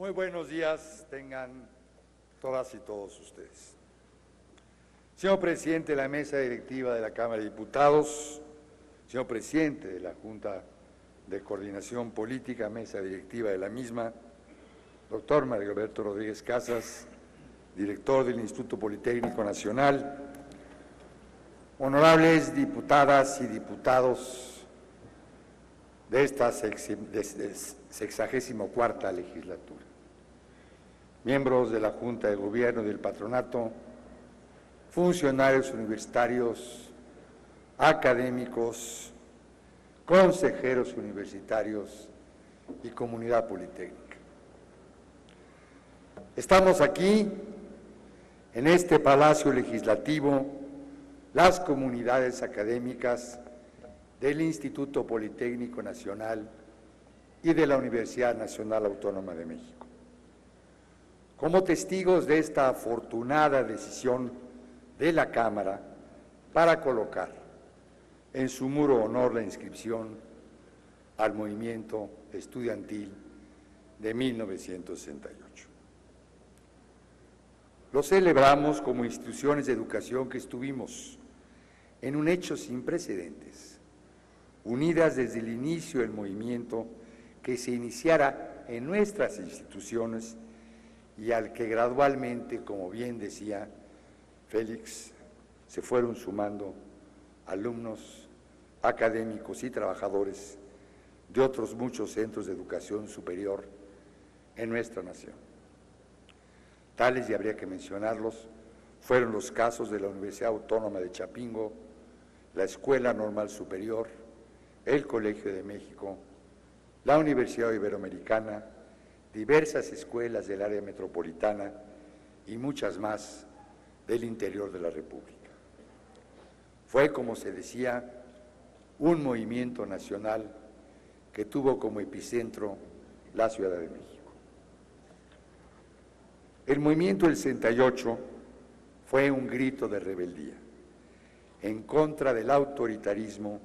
Muy buenos días tengan todas y todos ustedes. Señor presidente de la mesa directiva de la Cámara de Diputados, señor presidente de la Junta de Coordinación Política, mesa directiva de la misma, doctor Mario Alberto Rodríguez Casas, director del Instituto Politécnico Nacional, honorables diputadas y diputados de esta 64ª legislatura, miembros de la Junta de Gobierno y del Patronato, funcionarios universitarios, académicos, consejeros universitarios y comunidad politécnica. Estamos aquí, en este Palacio Legislativo, las comunidades académicas del Instituto Politécnico Nacional y de la Universidad Nacional Autónoma de México. Como testigos de esta afortunada decisión de la Cámara para colocar en su muro honor la inscripción al movimiento estudiantil de 1968. Lo celebramos como instituciones de educación que estuvimos en un hecho sin precedentes, unidas desde el inicio del movimiento que se iniciara en nuestras instituciones y al que gradualmente, como bien decía Félix, se fueron sumando alumnos, académicos y trabajadores de otros muchos centros de educación superior en nuestra nación. Tales, y habría que mencionarlos, fueron los casos de la Universidad Autónoma de Chapingo, la Escuela Normal Superior, el Colegio de México, la Universidad Iberoamericana, diversas escuelas del área metropolitana y muchas más del interior de la República. Fue, como se decía, un movimiento nacional que tuvo como epicentro la Ciudad de México. El movimiento del 68 fue un grito de rebeldía en contra del autoritarismo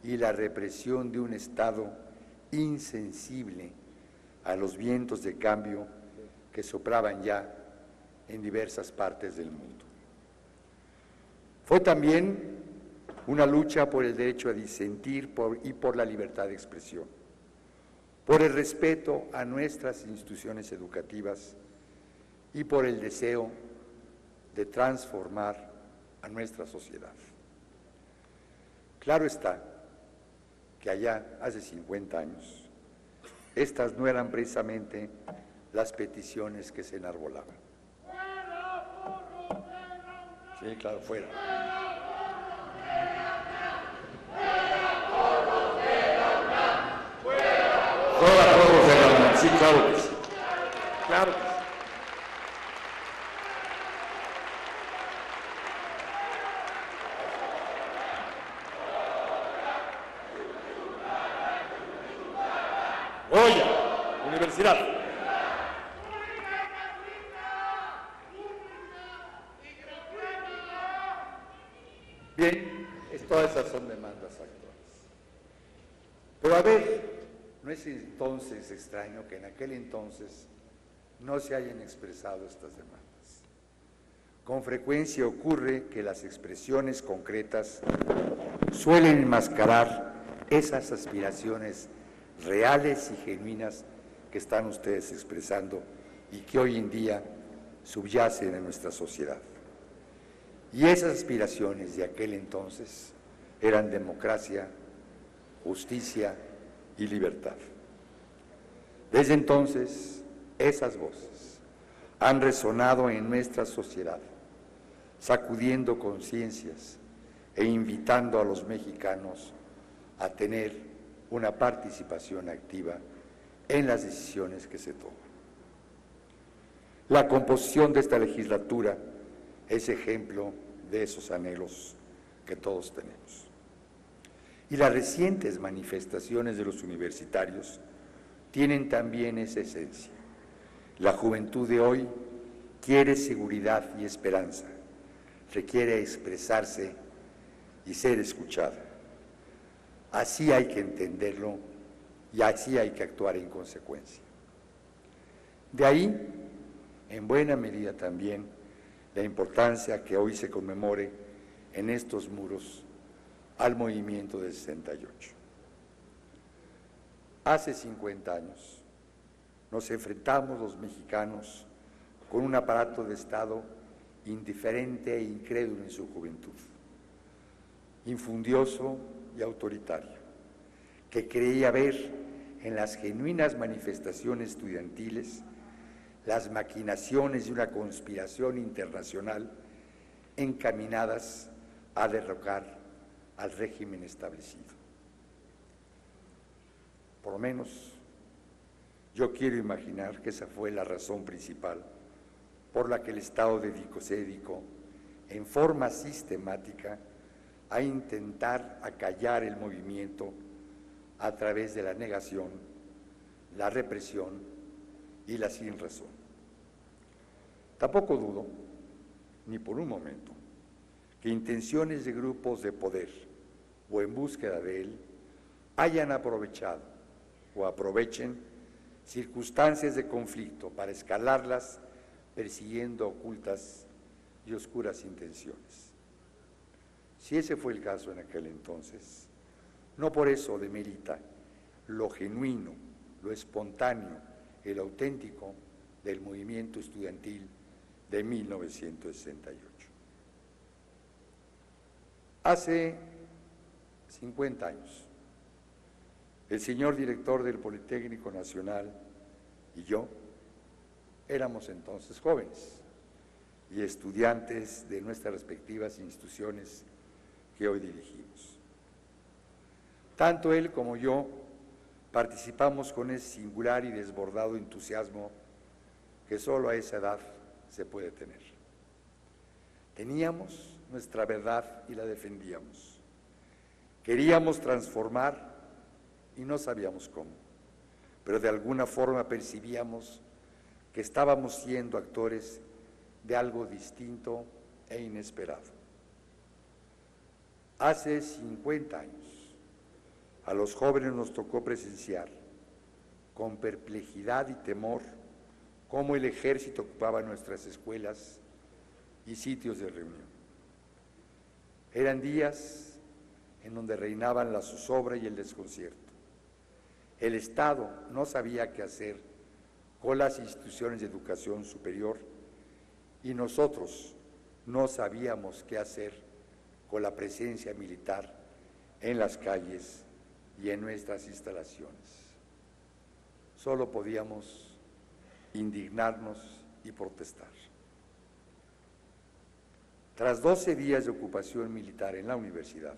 y la represión de un Estado insensible a los vientos de cambio que soplaban ya en diversas partes del mundo. Fue también una lucha por el derecho a disentir y por la libertad de expresión, por el respeto a nuestras instituciones educativas y por el deseo de transformar a nuestra sociedad. Claro está que allá, hace 50 años, estas no eran precisamente las peticiones que se enarbolaban. Sí, claro, fuera. Fuera todos de la UNAM, sí, claro que sí. Claro que sí. Goya, Universidad. Bien, todas esas son demandas actuales. Pero a ver, no es entonces extraño que en aquel entonces no se hayan expresado estas demandas. Con frecuencia ocurre que las expresiones concretas suelen enmascarar esas aspiraciones reales y genuinas que están ustedes expresando y que hoy en día subyacen en nuestra sociedad. Y esas aspiraciones de aquel entonces eran democracia, justicia y libertad. Desde entonces, esas voces han resonado en nuestra sociedad, sacudiendo conciencias e invitando a los mexicanos a tener una participación activa en las decisiones que se toman. La composición de esta legislatura es ejemplo de esos anhelos que todos tenemos. Y las recientes manifestaciones de los universitarios tienen también esa esencia. La juventud de hoy quiere seguridad y esperanza, requiere expresarse y ser escuchada. Así hay que entenderlo y así hay que actuar en consecuencia. De ahí, en buena medida también, la importancia que hoy se conmemore en estos muros al movimiento del 68. Hace 50 años nos enfrentamos los mexicanos con un aparato de Estado indiferente e incrédulo en su juventud, infundioso y autoritario, que creía ver en las genuinas manifestaciones estudiantiles las maquinaciones de una conspiración internacional encaminadas a derrocar al régimen establecido. Por lo menos, yo quiero imaginar que esa fue la razón principal por la que el Estado se dedicó en forma sistemática a intentar acallar el movimiento a través de la negación, la represión y la sinrazón. Tampoco dudo, ni por un momento, que intenciones de grupos de poder o en búsqueda de él hayan aprovechado o aprovechen circunstancias de conflicto para escalarlas persiguiendo ocultas y oscuras intenciones. Si ese fue el caso en aquel entonces, no por eso demerita lo genuino, lo espontáneo, el auténtico del movimiento estudiantil de 1968. Hace 50 años, el señor director del Politécnico Nacional y yo éramos entonces jóvenes y estudiantes de nuestras respectivas instituciones que hoy dirigimos. Tanto él como yo participamos con ese singular y desbordado entusiasmo que solo a esa edad se puede tener. Teníamos nuestra verdad y la defendíamos. Queríamos transformar y no sabíamos cómo, pero de alguna forma percibíamos que estábamos siendo actores de algo distinto e inesperado. Hace 50 años, a los jóvenes nos tocó presenciar con perplejidad y temor cómo el ejército ocupaba nuestras escuelas y sitios de reunión. Eran días en donde reinaban la zozobra y el desconcierto. El Estado no sabía qué hacer con las instituciones de educación superior y nosotros no sabíamos qué hacer con la presencia militar en las calles y en nuestras instalaciones. Solo podíamos indignarnos y protestar. Tras 12 días de ocupación militar en la universidad,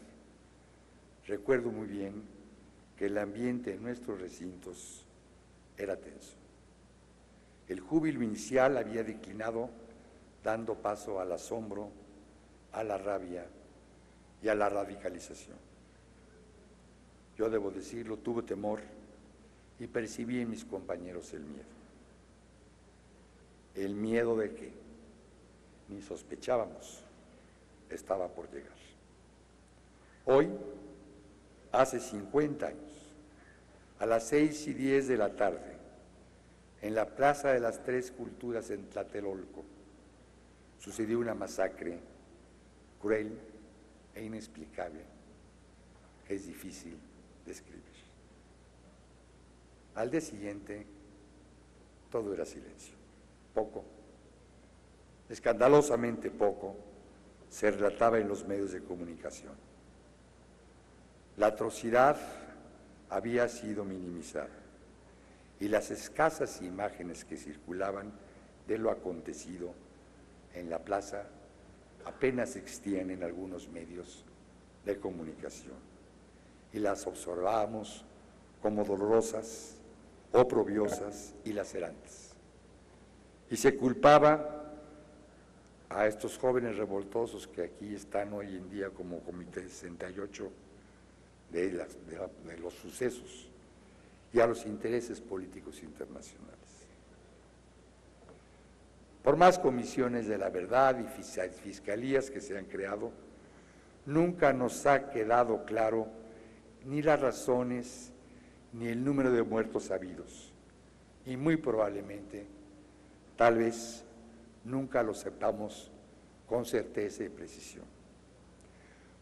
recuerdo muy bien que el ambiente en nuestros recintos era tenso. El júbilo inicial había declinado, dando paso al asombro, a la rabia y a la radicalización. Yo debo decirlo, tuve temor y percibí en mis compañeros el miedo. El miedo de que ni sospechábamos estaba por llegar. Hoy, hace 50 años, a las 6:10 de la tarde, en la Plaza de las Tres Culturas en Tlatelolco, sucedió una masacre cruel e inexplicable que es difícil describir. Al día siguiente, todo era silencio. Poco, escandalosamente poco, se relataba en los medios de comunicación. La atrocidad había sido minimizada y las escasas imágenes que circulaban de lo acontecido en la plaza apenas existían en algunos medios de comunicación y las observábamos como dolorosas, oprobiosas y lacerantes. Y se culpaba a estos jóvenes revoltosos que aquí están hoy en día como Comité 68 de los sucesos y a los intereses políticos internacionales. Por más comisiones de la verdad y fiscalías que se han creado, nunca nos ha quedado claro ni las razones ni el número de muertos habidos y muy probablemente Tal vez nunca lo sepamos con certeza y precisión.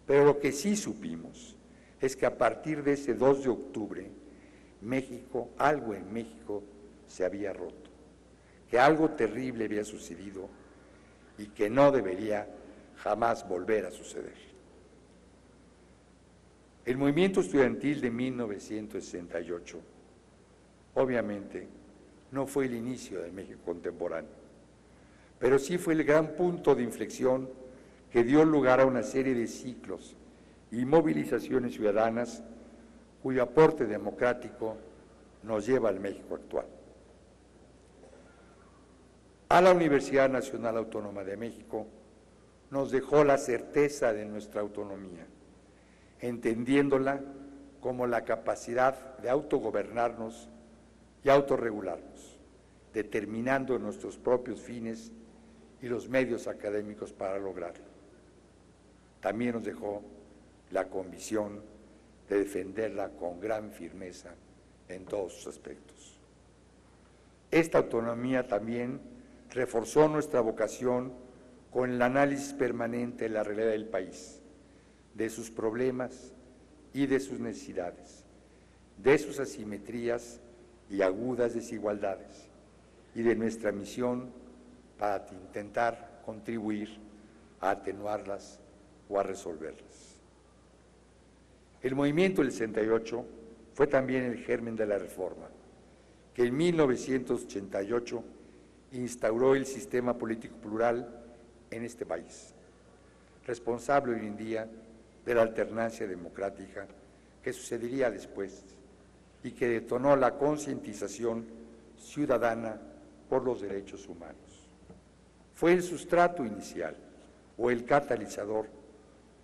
Pero lo que sí supimos es que a partir de ese 2 de octubre, algo en México se había roto, que algo terrible había sucedido y que no debería jamás volver a suceder. El movimiento estudiantil de 1968, obviamente, no fue el inicio del México contemporáneo, pero sí fue el gran punto de inflexión que dio lugar a una serie de ciclos y movilizaciones ciudadanas cuyo aporte democrático nos lleva al México actual. A la Universidad Nacional Autónoma de México nos dejó la certeza de nuestra autonomía, entendiéndola como la capacidad de autogobernarnos y autorregularnos, determinando nuestros propios fines y los medios académicos para lograrlo. También nos dejó la convicción de defenderla con gran firmeza en todos sus aspectos. Esta autonomía también reforzó nuestra vocación con el análisis permanente de la realidad del país, de sus problemas y de sus necesidades, de sus asimetrías y agudas desigualdades, y de nuestra misión para intentar contribuir a atenuarlas o a resolverlas. El movimiento del 68 fue también el germen de la reforma, que en 1988 instauró el sistema político plural en este país, responsable hoy en día de la alternancia democrática que sucedería después y que detonó la concientización ciudadana por los derechos humanos. Fue el sustrato inicial o el catalizador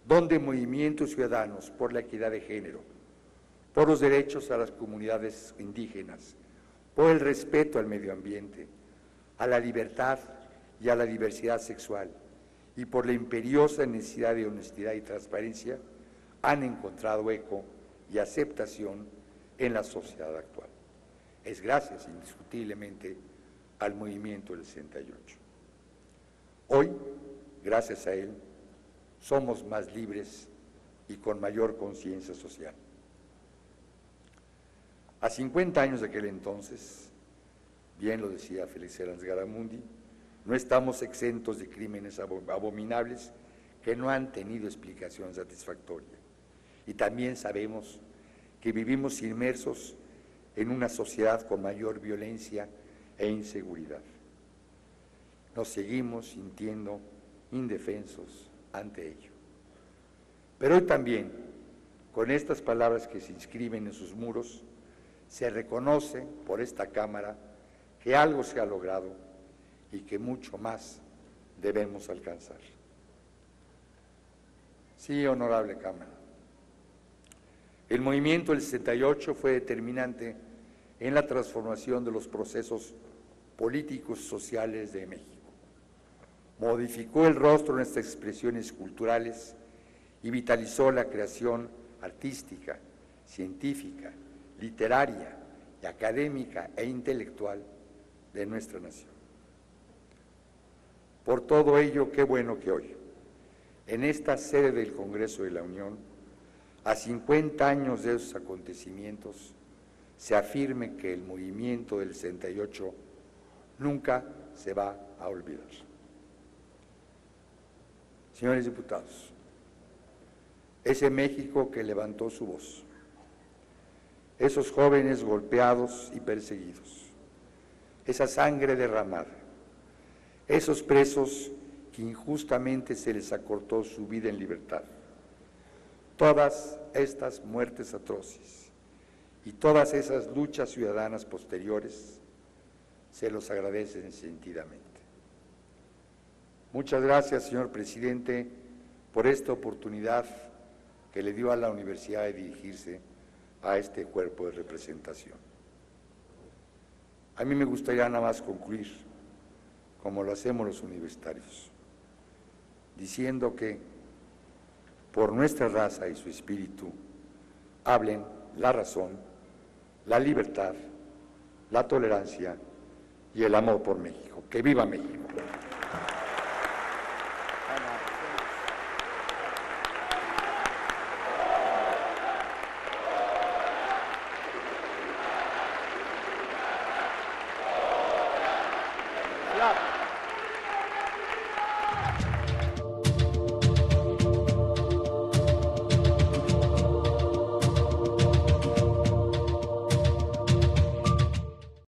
donde movimientos ciudadanos por la equidad de género, por los derechos a las comunidades indígenas, por el respeto al medio ambiente, a la libertad y a la diversidad sexual, y por la imperiosa necesidad de honestidad y transparencia, han encontrado eco y aceptación en la sociedad actual. Es gracias, indiscutiblemente, al movimiento del 68. Hoy, gracias a él, somos más libres y con mayor conciencia social. A 50 años de aquel entonces, bien lo decía Félix Heras Garamundi, no estamos exentos de crímenes abominables que no han tenido explicación satisfactoria. Y también sabemos que vivimos inmersos en una sociedad con mayor violencia e inseguridad. Nos seguimos sintiendo indefensos ante ello. Pero hoy también, con estas palabras que se inscriben en sus muros, se reconoce por esta Cámara que algo se ha logrado y que mucho más debemos alcanzar. Sí, honorable Cámara. El movimiento del 68 fue determinante en la transformación de los procesos políticos y sociales de México. Modificó el rostro de nuestras expresiones culturales y vitalizó la creación artística, científica, literaria y académica e intelectual de nuestra nación. Por todo ello, qué bueno que hoy, en esta sede del Congreso de la Unión, a 50 años de esos acontecimientos, se afirme que el movimiento del 68 nunca se va a olvidar. Señores diputados, ese México que levantó su voz, esos jóvenes golpeados y perseguidos, esa sangre derramada, esos presos que injustamente se les acortó su vida en libertad, todas estas muertes atroces y todas esas luchas ciudadanas posteriores se los agradecen sentidamente. Muchas gracias, señor presidente, por esta oportunidad que le dio a la universidad de dirigirse a este cuerpo de representación. A mí me gustaría nada más concluir, como lo hacemos los universitarios, diciendo que por nuestra raza y su espíritu hablen la razón, la libertad, la tolerancia y el amor por México. ¡Que viva México!